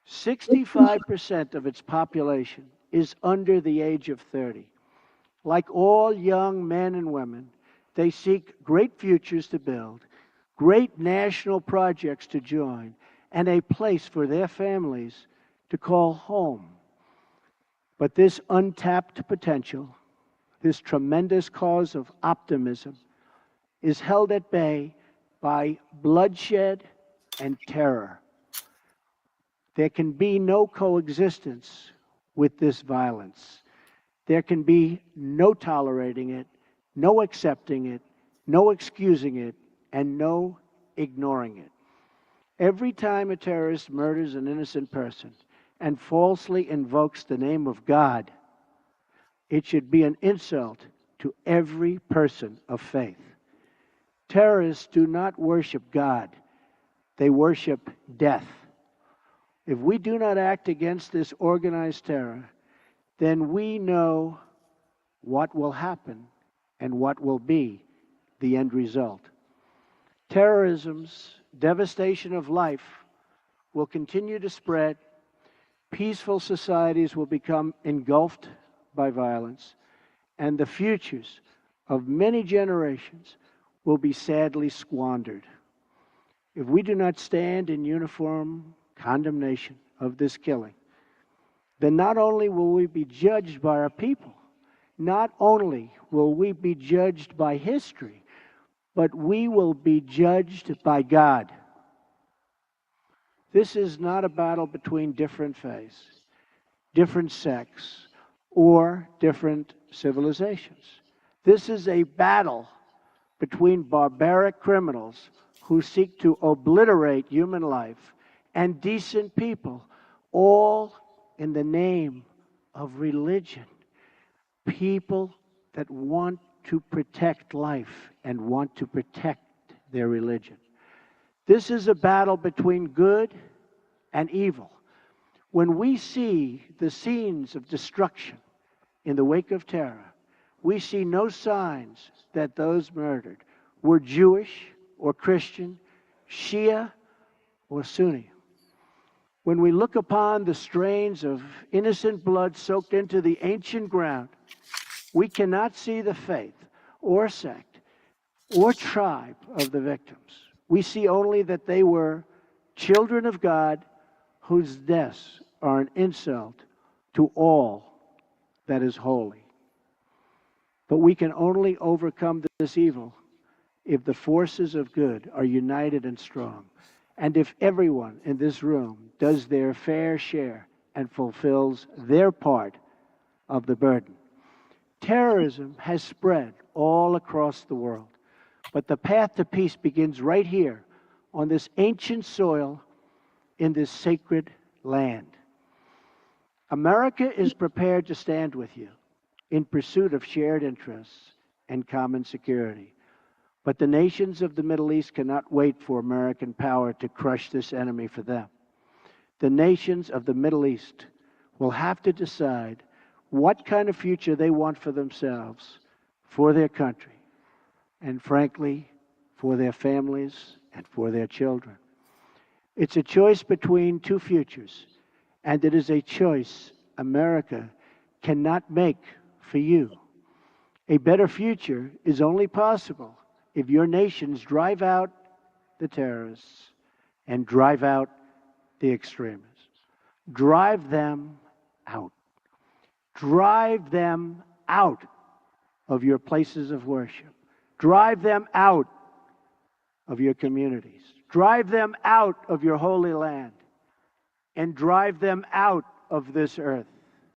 65% of its population is under the age of 30. Like all young men and women, they seek great futures to build, great national projects to join, and a place for their families to call home. But this untapped potential, this tremendous cause of optimism, is held at bay by bloodshed and terror. There can be no coexistence with this violence. There can be no tolerating it, no accepting it, no excusing it, and no ignoring it. Every time a terrorist murders an innocent person and falsely invokes the name of God, it should be an insult to every person of faith. Terrorists do not worship God, they worship death. If we do not act against this organized terror, then we know what will happen and what will be the end result. Terrorism's devastation of life will continue to spread. Peaceful societies will become engulfed by violence, and the futures of many generations will be sadly squandered. If we do not stand in uniform condemnation of this killing, then not only will we be judged by our people, not only will we be judged by history, but we will be judged by God. This is not a battle between different faiths, different sects, or different civilizations. This is a battle between barbaric criminals who seek to obliterate human life and decent people, all in the name of religion. People that want to protect life and want to protect their religion. This is a battle between good and evil. When we see the scenes of destruction in the wake of terror, we see no signs that those murdered were Jewish or Christian, Shia or Sunni. When we look upon the strains of innocent blood soaked into the ancient ground, we cannot see the faith or sect or tribe of the victims. We see only that they were children of God whose deaths are an insult to all that is holy. But we can only overcome this evil if the forces of good are united and strong, and if everyone in this room does their fair share and fulfills their part of the burden. Terrorism has spread all across the world, but the path to peace begins right here on this ancient soil in this sacred land. America is prepared to stand with you in pursuit of shared interests and common security. But the nations of the Middle East cannot wait for American power to crush this enemy for them. The nations of the Middle East will have to decide what kind of future they want for themselves, for their country, and frankly, for their families and for their children. It's a choice between two futures, and it is a choice America cannot make for you. A better future is only possible if your nations drive out the terrorists and drive out the extremists. Drive them out. Drive them out of your places of worship. Drive them out of your communities. Drive them out of your holy land. And drive them out of this earth.